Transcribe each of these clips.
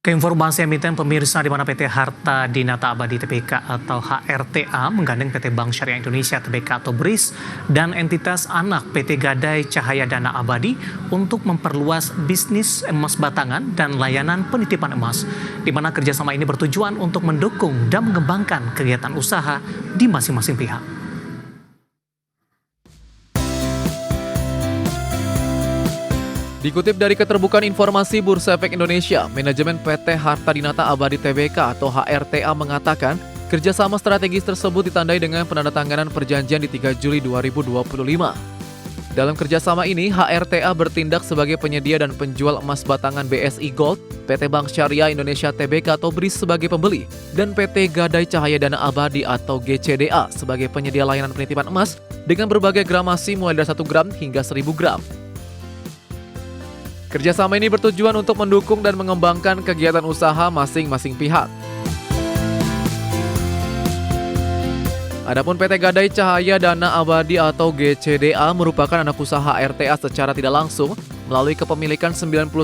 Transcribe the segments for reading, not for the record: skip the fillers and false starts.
Keinformasi emiten pemirsa di mana PT Harta Dinata Abadi Tbk atau HRTA menggandeng PT Bank Syariah Indonesia Tbk atau BRIS dan entitas anak PT Gadai Cahaya Dana Abadi untuk memperluas bisnis emas batangan dan layanan penitipan emas, di mana kerjasama ini bertujuan untuk mendukung dan mengembangkan kegiatan usaha di masing-masing pihak. Dikutip dari Keterbukaan Informasi Bursa Efek Indonesia, manajemen PT Harta Dinata Abadi Tbk atau HRTA mengatakan kerjasama strategis tersebut ditandai dengan penandatanganan perjanjian di 3 Juli 2025. Dalam kerjasama ini, HRTA bertindak sebagai penyedia dan penjual emas batangan BSI Gold, PT Bank Syariah Indonesia Tbk atau BRIS sebagai pembeli, dan PT Gadai Cahaya Dana Abadi atau GCDA sebagai penyedia layanan penitipan emas dengan berbagai gramasi mulai dari 1 gram hingga 1000 gram. Kerjasama ini bertujuan untuk mendukung dan mengembangkan kegiatan usaha masing-masing pihak. Adapun PT Gadai Cahaya Dana Abadi atau GCDA merupakan anak usaha RTA secara tidak langsung melalui kepemilikan 99%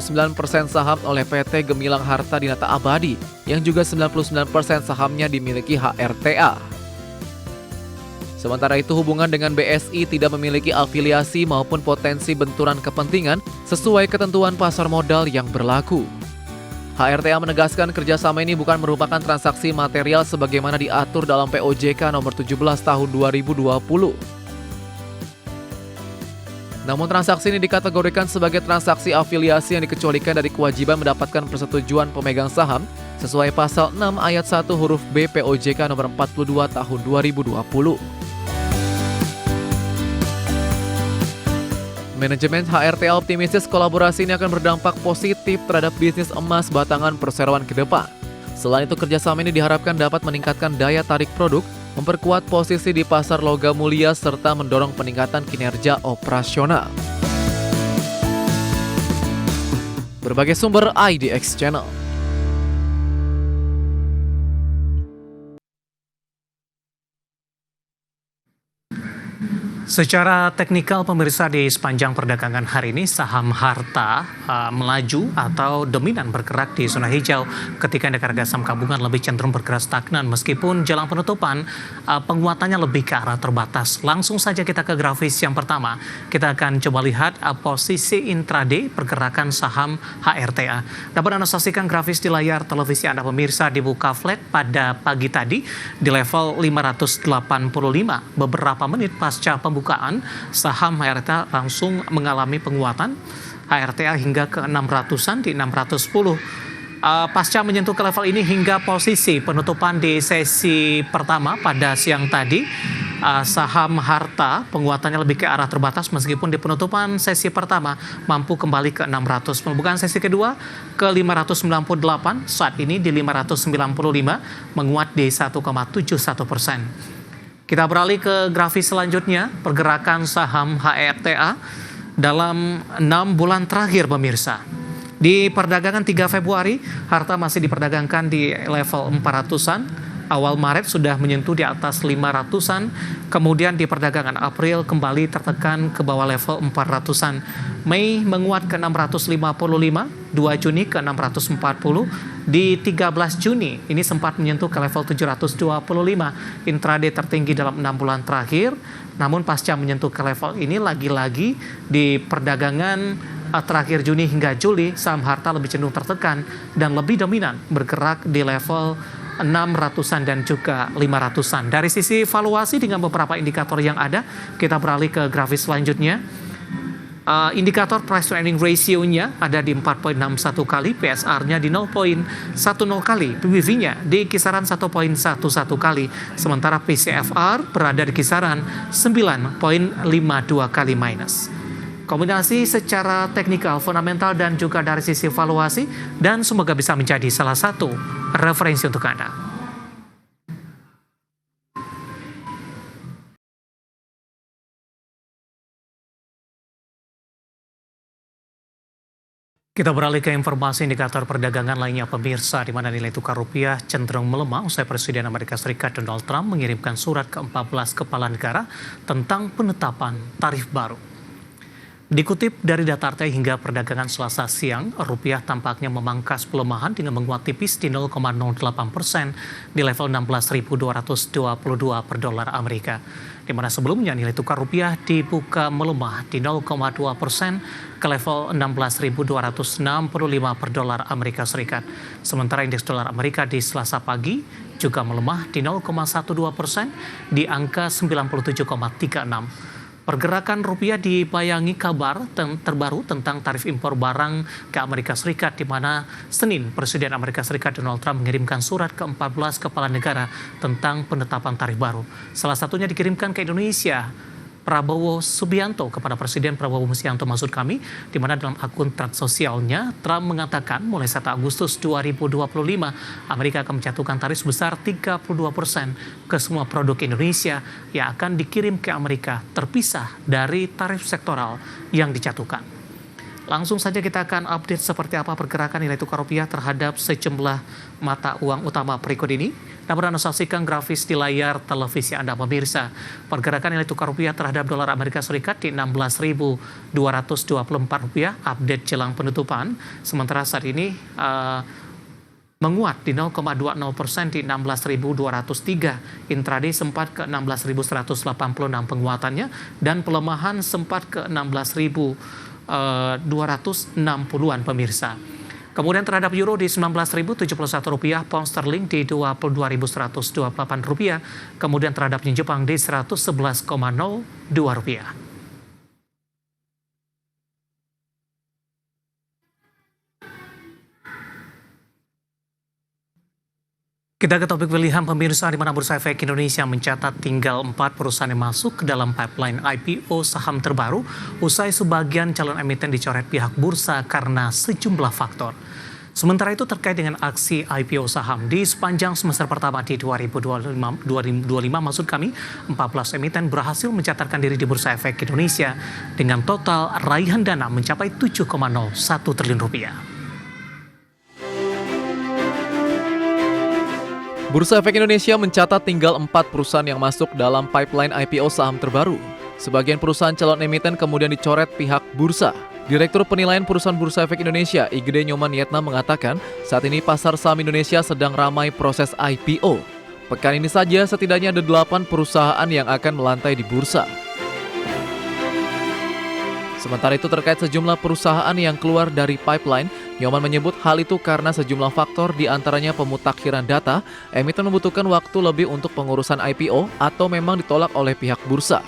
saham oleh PT Gemilang Harta Dinata Abadi yang juga 99% sahamnya dimiliki HRTA. Sementara itu, hubungan dengan BSI tidak memiliki afiliasi maupun potensi benturan kepentingan sesuai ketentuan pasar modal yang berlaku. HRTA menegaskan kerjasama ini bukan merupakan transaksi material sebagaimana diatur dalam POJK nomor 17 tahun 2020. Namun transaksi ini dikategorikan sebagai transaksi afiliasi yang dikecualikan dari kewajiban mendapatkan persetujuan pemegang saham sesuai pasal 6 ayat 1 huruf B POJK nomor 42 tahun 2020. Manajemen HRTA optimistis kolaborasi ini akan berdampak positif terhadap bisnis emas batangan perseroan ke depan. Selain itu, kerjasama ini diharapkan dapat meningkatkan daya tarik produk, memperkuat posisi di pasar logam mulia, serta mendorong peningkatan kinerja operasional. Berbagai sumber IDX Channel. Secara teknikal pemirsa, di sepanjang perdagangan hari ini saham Harta melaju atau dominan bergerak di zona hijau ketika indeks harga saham gabungan lebih cenderung bergerak stagnan meskipun jelang penutupan penguatannya lebih ke arah terbatas. Langsung saja kita ke grafis yang pertama. Kita akan coba lihat posisi intraday pergerakan saham HRTA. Dapat Anda saksikan grafis di layar televisi Anda pemirsa, dibuka flat pada pagi tadi di level 585 beberapa menit pasca pembukaan saham HRTA langsung mengalami penguatan HRTA hingga ke 600-an di 610. Pasca menyentuh ke level ini hingga posisi penutupan di sesi pertama pada siang tadi, saham Harta penguatannya lebih ke arah terbatas meskipun di penutupan sesi pertama mampu kembali ke 600. Pembukaan sesi kedua ke 598, saat ini di 595 menguat di 1,71%. Kita beralih ke grafis selanjutnya, pergerakan saham HRTA dalam 6 bulan terakhir pemirsa. Di perdagangan 3 Februari, Harta masih diperdagangkan di level 400-an. Awal Maret sudah menyentuh di atas 500-an, kemudian di perdagangan April kembali tertekan ke bawah level 400-an. Mei menguat ke 655, 2 Juni ke 640, di 13 Juni ini sempat menyentuh ke level 725, intraday tertinggi dalam 6 bulan terakhir. Namun pasca menyentuh ke level ini lagi-lagi di perdagangan terakhir Juni hingga Juli, saham Harta lebih cenderung tertekan dan lebih dominan bergerak di level 600-an dan juga 500-an. Dari sisi valuasi dengan beberapa indikator yang ada, kita beralih ke grafis selanjutnya. Indikator price to earning ratio-nya ada di 4,61 kali, PSR-nya di 0,10 kali, PBV-nya di kisaran 1,11 kali, sementara PCFR berada di kisaran 9,52 kali minus. Kombinasi secara teknikal, fundamental, dan juga dari sisi valuasi, dan semoga bisa menjadi salah satu referensi untuk Anda. Kita beralih ke informasi indikator perdagangan lainnya pemirsa, di mana nilai tukar rupiah cenderung melemah usai Presiden Amerika Serikat Donald Trump mengirimkan surat ke 14 kepala negara tentang penetapan tarif baru. Dikutip dari data RTI hingga perdagangan Selasa siang, rupiah tampaknya memangkas pelemahan dengan menguat tipis di 0,08% di level 16.222 per dolar Amerika. Di mana sebelumnya nilai tukar rupiah dibuka melemah di 0,2% ke level 16.265 per dolar Amerika Serikat. Sementara indeks dolar Amerika di Selasa pagi juga melemah di 0,12% di angka 97,36. Pergerakan rupiah dibayangi kabar terbaru tentang tarif impor barang ke Amerika Serikat, di mana Senin Presiden Amerika Serikat Donald Trump mengirimkan surat ke 14 kepala negara tentang penetapan tarif baru. Salah satunya dikirimkan ke Indonesia. Prabowo Subianto kepada Presiden Prabowo Subianto maksud kami, di mana dalam akun thread sosialnya Trump mengatakan mulai 1 Agustus 2025 Amerika akan menjatuhkan tarif sebesar 32% ke semua produk Indonesia yang akan dikirim ke Amerika terpisah dari tarif sektoral yang dijatuhkan. Langsung saja kita akan update seperti apa pergerakan nilai tukar rupiah terhadap sejumlah mata uang utama berikut ini. Dapat Anda saksikan grafis di layar televisi Anda pemirsa. Pergerakan nilai tukar rupiah terhadap dolar Amerika Serikat di 16.224 rupiah update jelang penutupan. Sementara saat ini menguat di 0,20% di 16.203. Intraday sempat ke 16.186 penguatannya dan pelemahan sempat ke 260-an pemirsa. Kemudian terhadap euro di 19.071 rupiah, pound sterling di 22.128 rupiah, kemudian terhadap yen Jepang di 111,02 rupiah. Kita ke topik pilihan pemirsa, di mana Bursa Efek Indonesia mencatat tinggal 4 perusahaan yang masuk ke dalam pipeline IPO saham terbaru usai sebagian calon emiten dicoret pihak bursa karena sejumlah faktor. Sementara itu terkait dengan aksi IPO saham di sepanjang semester pertama di 2025 maksud kami, 14 emiten berhasil mencatatkan diri di Bursa Efek Indonesia dengan total raihan dana mencapai 7,01 triliun rupiah. Bursa Efek Indonesia mencatat tinggal 4 perusahaan yang masuk dalam pipeline IPO saham terbaru. Sebagian perusahaan calon emiten kemudian dicoret pihak bursa. Direktur Penilaian Perusahaan Bursa Efek Indonesia, Igede Nyoman Yetna mengatakan, saat ini pasar saham Indonesia sedang ramai proses IPO. Pekan ini saja setidaknya ada 8 perusahaan yang akan melantai di bursa. Sementara itu terkait sejumlah perusahaan yang keluar dari pipeline, Nyoman menyebut hal itu karena sejumlah faktor diantaranya pemutakhiran data, emiten membutuhkan waktu lebih untuk pengurusan IPO atau memang ditolak oleh pihak bursa.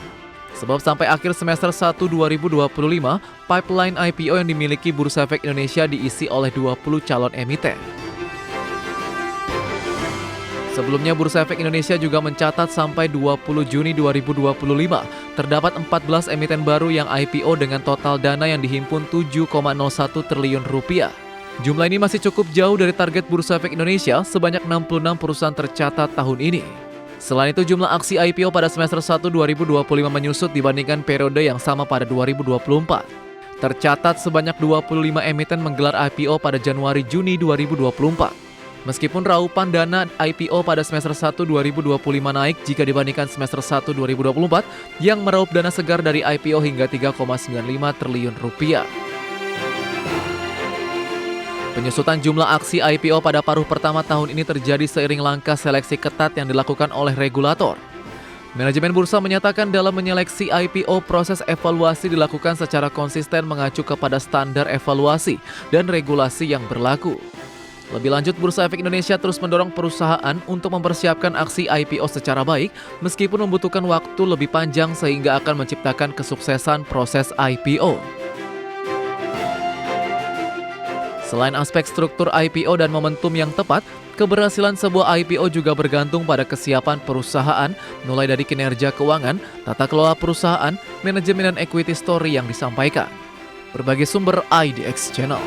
Sebab sampai akhir semester 1 2025, pipeline IPO yang dimiliki Bursa Efek Indonesia diisi oleh 20 calon emiten. Sebelumnya Bursa Efek Indonesia juga mencatat sampai 20 Juni 2025 terdapat 14 emiten baru yang IPO dengan total dana yang dihimpun 7,01 triliun rupiah. Jumlah ini masih cukup jauh dari target Bursa Efek Indonesia sebanyak 66 perusahaan tercatat tahun ini. Selain itu jumlah aksi IPO pada semester 1 2025 menyusut dibandingkan periode yang sama pada 2024. Tercatat sebanyak 25 emiten menggelar IPO pada Januari-Juni 2024. Meskipun raupan dana IPO pada semester 1 2025 naik jika dibandingkan semester 1 2024 yang meraup dana segar dari IPO hingga 3,95 triliun rupiah. Penyusutan jumlah aksi IPO pada paruh pertama tahun ini terjadi seiring langkah seleksi ketat yang dilakukan oleh regulator. Manajemen bursa menyatakan dalam menyeleksi IPO proses evaluasi dilakukan secara konsisten mengacu kepada standar evaluasi dan regulasi yang berlaku. Lebih lanjut, Bursa Efek Indonesia terus mendorong perusahaan untuk mempersiapkan aksi IPO secara baik meskipun membutuhkan waktu lebih panjang sehingga akan menciptakan kesuksesan proses IPO. Selain aspek struktur IPO dan momentum yang tepat, keberhasilan sebuah IPO juga bergantung pada kesiapan perusahaan, mulai dari kinerja keuangan, tata kelola perusahaan, manajemen dan equity story yang disampaikan. Berbagai sumber IDX Channel.